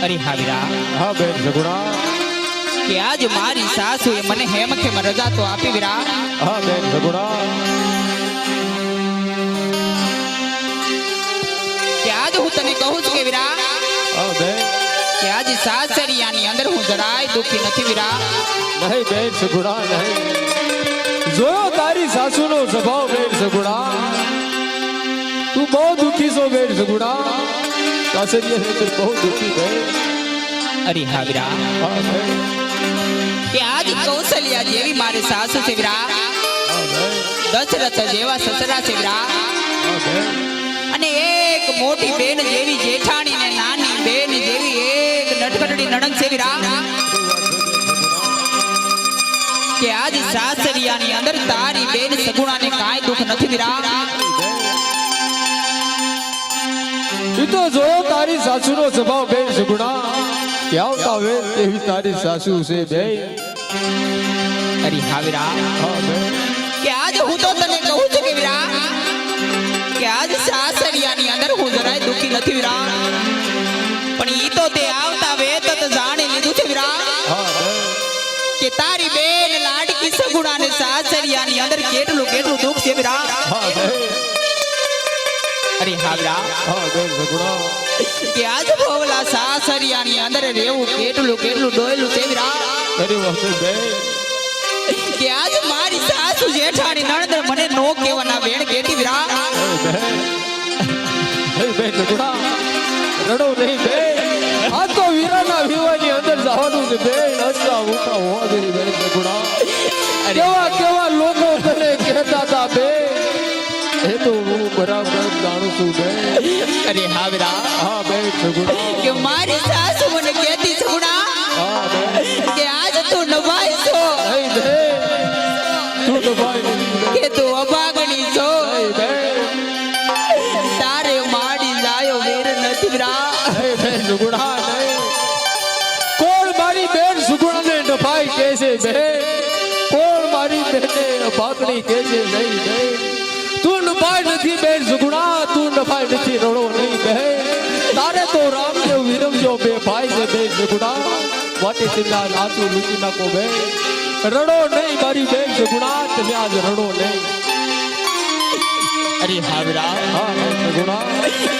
અરે હા વીરા, હા બેન સગુણા, કે આજ મારી સાસુએ મને હેમખેમ રજા તો આપી વીરા. હા બેન સગુણા, કે આજ હું તને કહું છું કે વીરા, હા બેન, કે આજ સાસરિયાની અંદર હું જરાય દુખી નથી વીરા. નહીં બેન સગુણા નહીં, જોયો તારી સાસુનો સ્વભાવ બેન સગુણા, તું બહુ દુખી છો બેન સગુણા, સાસરિયા અંદર બહુ દુખી બેન. અરે હા વીરા, હા બેન, કે આજ કૌશલ્યા જેવી મારી સાસુ છે વીરા, હા બેન, દશરથ જેવા સસરા છે વીરા, હા બેન, અને એક મોટી બેન જેવી જેઠાણી ને નાની બેન જેવી એક નટકટડી નણંદ છે વીરા. કે આજ સાસરિયાની અંદર તારી બેન સગુણાને કાંઈ દુઃખ નથી વીરા. ઈ તો જોયો તારી સાસુનો સ્વભાવ બેન સગુણા, કે આવતા વે એવી તારી સાસુ છે બેન. અરે હા વીરા, હા બેન, કે આજ હું તો તને કહું છું કે વીરા, કે આજ સાસરિયાની અંદર હું જરાય દુખી નથી વીરા, પણ ઈ તો તે આવતા વેત જ જાણી લીધું છે વીરા, હા બેન, કે તારી બેન લાડકી સગુણાને સાસરિયાની અંદર કેટલું કેટલું દુઃખ છે વીરા. હા બેન, અરે હા વીરા, હા બેન સગુણા, કે આજ ભોવલા સાસરિયાની અંદર રહેવું કેટલું કેટલું ડોયલું છે વીરા. તારી વાત બેન, કે આજ મારી સાસુ જેઠાણી નણંદ મને નો કેવાના બેન કેટી વીરા. હે બેન સગુણા, રડો નહીં બેન, આ તો વીરાના વિવાહની અંદર જવાનું છે બેન. હસતા ઉઠા હોવા દે બેન સગુણા, કેવા કેવા લોકો તને કહેતા હતા બેન, એ તો હું બરાબર જાણું છું બેન. અરે હા વીરા, હા બેન સગુણા, કે મારી સાસુ મને કહેતી સગુણા, હા બેન, કે આજ તું નવાઈ છો, નહીં બેન, તું તો ભાઈ નથી બેન. કે તું અભાગણી છો, નહીં બેન, તારે માડી જાયો વેર નથી વીરા. નહીં બેન સગુણા નહીં, કોણ મારી બેન સુગુણાને ડફાઈ કહે છે બેન, કોણ મારી બેનને અભાગણી કહે છે નહીં બેન. તું નફાઈ નથી બેન સુગુણા, તું નફાઈ નથી, રડો નહીં બેન. તારે તો રામદેવ વિરમજો બે ભાઈ છે બેન સુગુણા, માટે સીધા નાચું લૂકી નાખો બેન. રડો નહીં મારી બેન સુગુણા, તમે આજ રડો નહીં. અરે હા વીરા, હા બેન સુગુણા,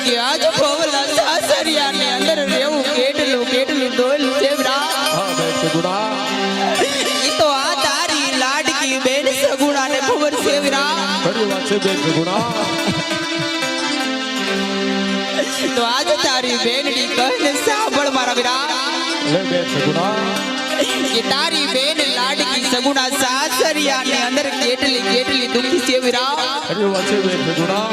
કે આજ ભોવલા સાસરિયાની અંદર રહેવું કેટલું કેટલું ડોયલું છે વીરા. હા બેન સુગુણા, ઈ તો આ તારી લાડકી બેન સગુણાને ખબર છે વીરા. ખરી વાત છે બેન સુગુણા. તો આજ તારી બેનની કહીને સાંભળ મારા વીરા, લે બેન સુગુણા, કે તારી બેન લાડકી સગુણા સાસરિયાની અંદર કેટલી કેટલી દુખી છે વીરા. ખરી વાત છે બેન સુગુણા.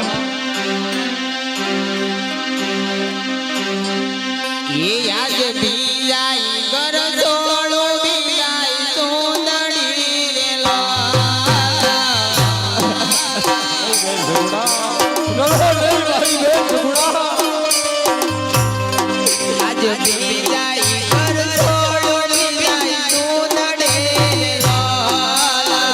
એ યાદ બિયાઈ ઘર છોડો બિયાઈ સુંદરી રે લાલા. બેન સુગુણા, રડો નહીં મારી બેન સુગુણા. આજ બિયાઈ ઘર છોડો બિયાઈ સુંદરી રે લાલા.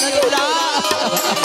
નથી વીરા